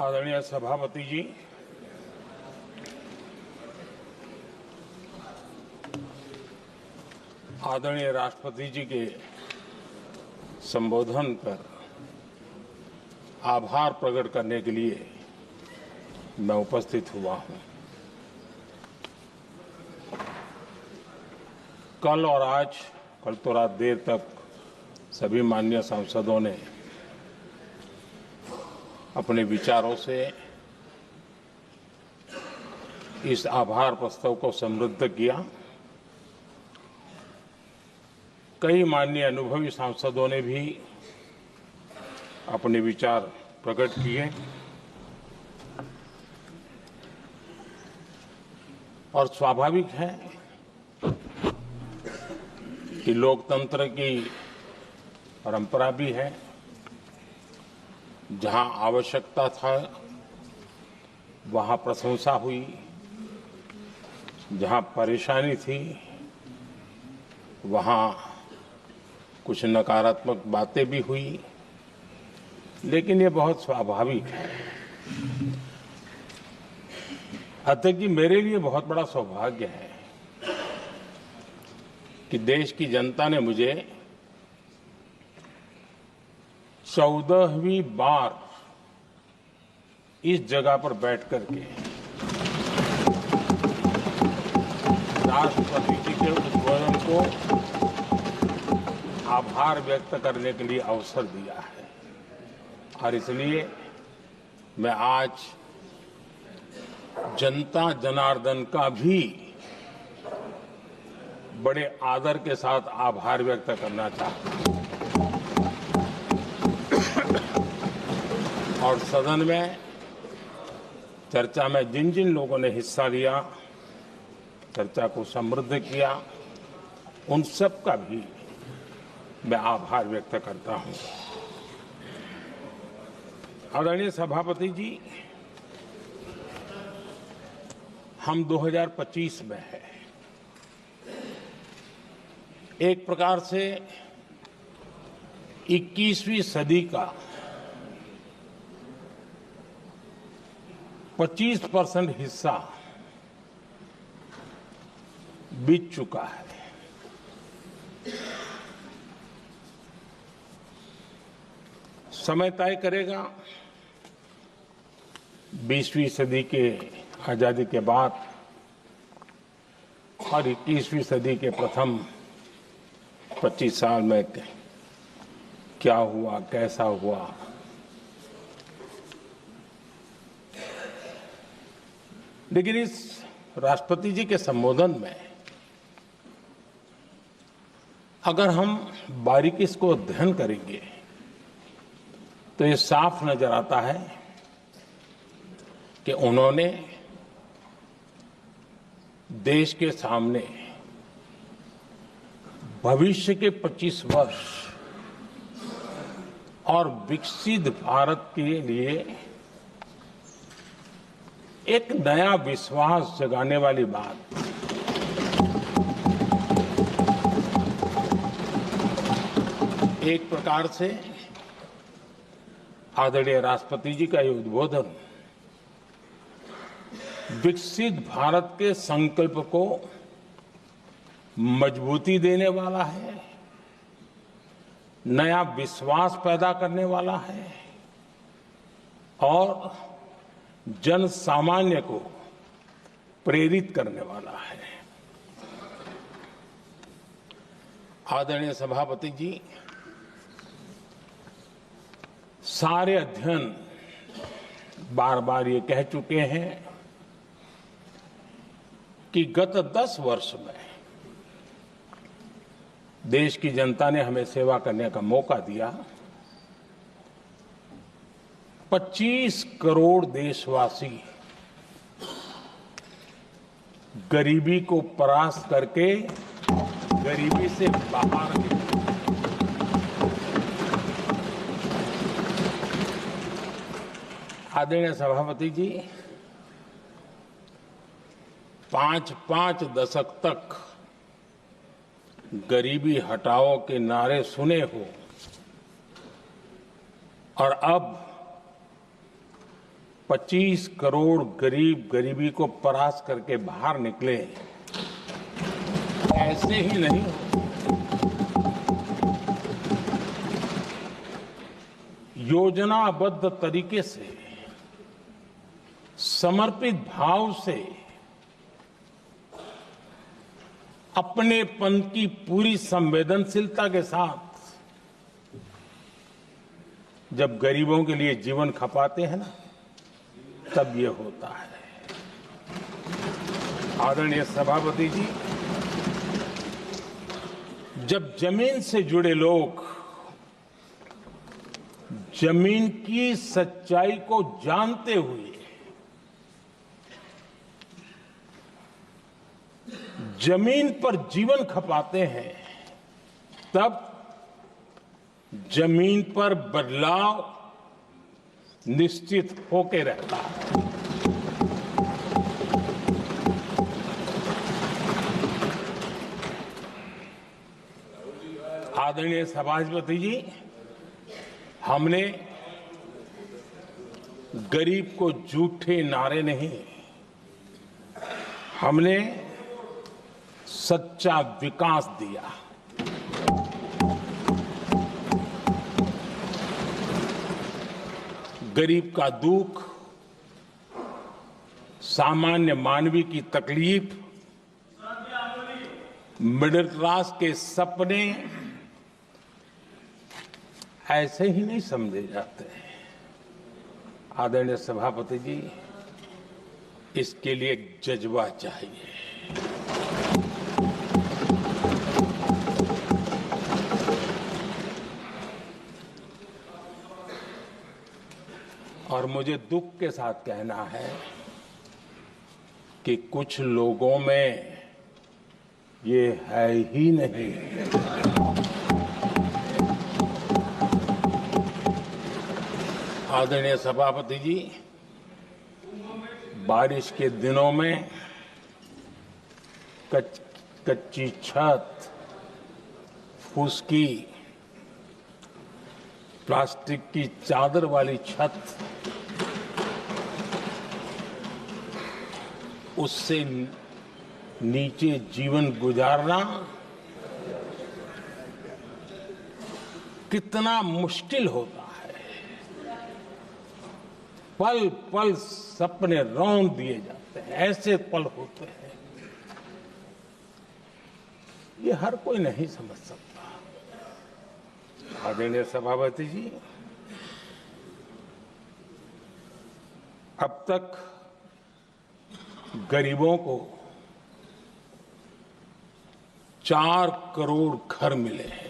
आदरणीय सभापति जी, आदरणीय राष्ट्रपति जी के संबोधन पर आभार प्रकट करने के लिए मैं उपस्थित हुआ हूं। कल और आज, कल तो रात देर तक सभी माननीय सांसदों ने अपने विचारों से इस आभार प्रस्ताव को समृद्ध किया। कई माननीय अनुभवी सांसदों ने भी अपने विचार प्रकट किए और स्वाभाविक है कि लोकतंत्र की परंपरा भी है, जहां आवश्यकता था वहां प्रशंसा हुई, जहां परेशानी थी वहां कुछ नकारात्मक बातें भी हुई, लेकिन ये बहुत स्वाभाविक है। अध्यक्ष जी, मेरे लिए बहुत बड़ा सौभाग्य है कि देश की जनता ने मुझे 14वीं बार इस जगह पर बैठ करके राष्ट्रपति जी के उद्बोधन को आभार व्यक्त करने के लिए अवसर दिया है और इसलिए मैं आज जनता जनार्दन का भी बड़े आदर के साथ आभार व्यक्त करना चाहता हूं और सदन में चर्चा में जिन जिन लोगों ने हिस्सा लिया, चर्चा को समृद्ध किया, उन सब का भी मैं आभार व्यक्त करता हूं। आदरणीय सभापति जी, हम 2025 में हैं। एक प्रकार से 21वीं सदी का 25% हिस्सा बीत चुका है। समय तय करेगा 20वीं सदी के आजादी के बाद और 21वीं सदी के प्रथम 25 साल में क्या हुआ, कैसा हुआ। लेकिन इस राष्ट्रपति जी के संबोधन में अगर हम बारीकी इसको अध्ययन करेंगे तो ये साफ नजर आता है कि उन्होंने देश के सामने भविष्य के 25 वर्ष और विकसित भारत के लिए एक नया विश्वास जगाने वाली बात, एक प्रकार से आदरणीय राष्ट्रपति जी का ये उद्बोधन विकसित भारत के संकल्प को मजबूती देने वाला है, नया विश्वास पैदा करने वाला है और जन सामान्य को प्रेरित करने वाला है। आदरणीय सभापति जी, सारे अध्ययन बार बार ये कह चुके हैं कि गत 10 वर्ष में देश की जनता ने हमें सेवा करने का मौका दिया। 25 करोड़ देशवासी गरीबी को परास्त करके गरीबी से बाहर निकले। आदरणीय सभापति जी, 5 दशक तक गरीबी हटाओ के नारे सुने हो और अब 25 करोड़ गरीब गरीबी को परास्त करके बाहर निकले, ऐसे ही नहीं हो। योजनाबद्ध तरीके से, समर्पित भाव से, अपनेपन की पूरी संवेदनशीलता के साथ जब गरीबों के लिए जीवन खपाते हैं ना, तब ये होता है। आदरणीय सभापति जी, जब जमीन से जुड़े लोग जमीन की सच्चाई को जानते हुए जमीन पर जीवन खपाते हैं, तब जमीन पर बदलाव निश्चित होके रहता है। आदरणीय सभापति जी, हमने गरीब को झूठे नारे नहीं, हमने सच्चा विकास दिया। गरीब का दुख, सामान्य मानवी की तकलीफ, मिडिल क्लास के सपने ऐसे ही नहीं समझे जाते हैं। आदरणीय सभापति जी, इसके लिए एक जज्बा चाहिए। और मुझे दुख के साथ कहना है कि कुछ लोगों में ये है ही नहीं। आदरणीय सभापति जी, बारिश के दिनों में कच्ची छत, फुसकी, प्लास्टिक की चादर वाली छत, उससे नीचे जीवन गुजारना कितना मुश्किल होता है। पल पल सपने रौंद दिए जाते हैं, ऐसे पल होते हैं, ये हर कोई नहीं समझ सकता। आदरणीय सभापति जी, अब तक गरीबों को 4 करोड़ घर मिले हैं।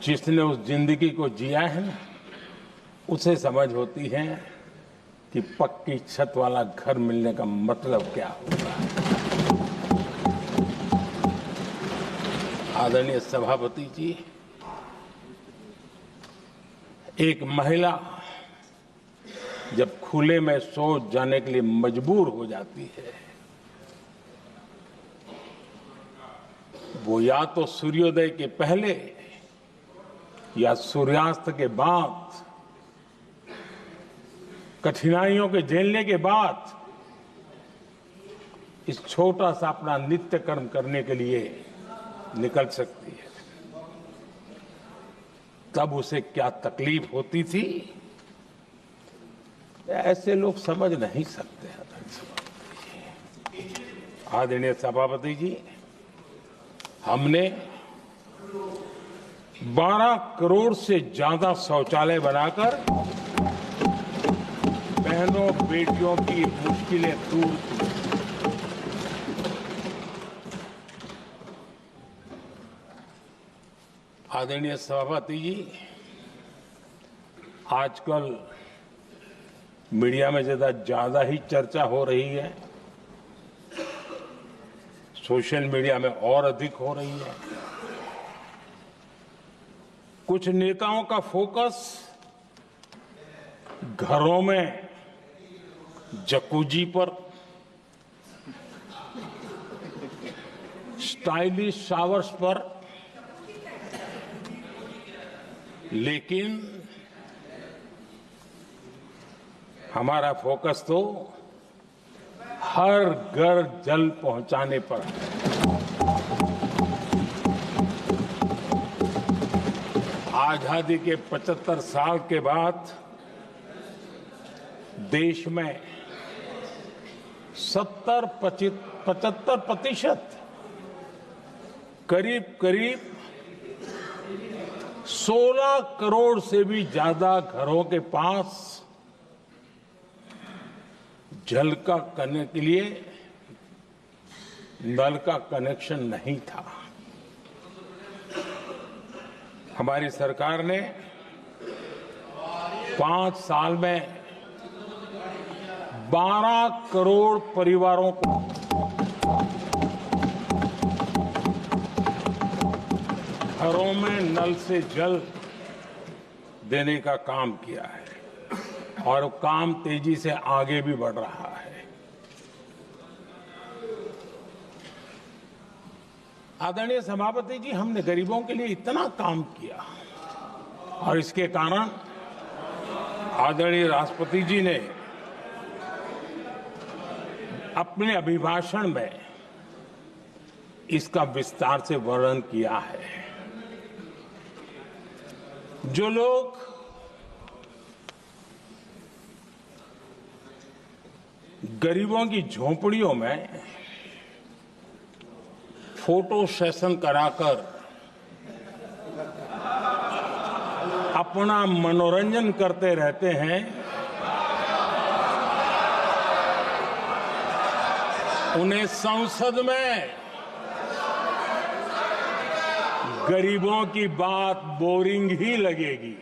जिसने उस जिंदगी को जिया है ना, उसे समझ होती है कि पक्की छत वाला घर मिलने का मतलब क्या होता है। आदरणीय सभापति जी, एक महिला जब खुले में शौच जाने के लिए मजबूर हो जाती है, वो या तो सूर्योदय के पहले या सूर्यास्त के बाद, कठिनाइयों के झेलने के बाद इस छोटा सा अपना नित्य कर्म करने के लिए निकल सकती है। तब उसे क्या तकलीफ होती थी, ऐसे लोग समझ नहीं सकते। आदरणीय सभापति जी, हमने 12 करोड़ से ज्यादा शौचालय बनाकर बहनों बेटियों की मुश्किलें दूर की। आदरणीय सभापति जी, आजकल मीडिया में ज्यादा ही चर्चा हो रही है, सोशल मीडिया में और अधिक हो रही है। कुछ नेताओं का फोकस घरों में जकूजी पर, स्टाइलिश शावर्स पर लेकिन हमारा फोकस तो हर घर जल पहुंचाने पर है। आजादी के 75 साल के बाद देश में 75% करीब 16 करोड़ से भी ज्यादा घरों के पास जल का करने के लिए नल का कनेक्शन नहीं था। हमारी सरकार ने 5 साल में 12 करोड़ परिवारों को घरों में नल से जल देने का काम किया है और काम तेजी से आगे भी बढ़ रहा है। आदरणीय सभापति जी, हमने गरीबों के लिए इतना काम किया और इसके कारण आदरणीय राष्ट्रपति जी ने अपने अभिभाषण में इसका विस्तार से वर्णन किया है। जो लोग गरीबों की झोपड़ियों में फोटो सेशन कराकर अपना मनोरंजन करते रहते हैं, उन्हें संसद में गरीबों की बात बोरिंग ही लगेगी।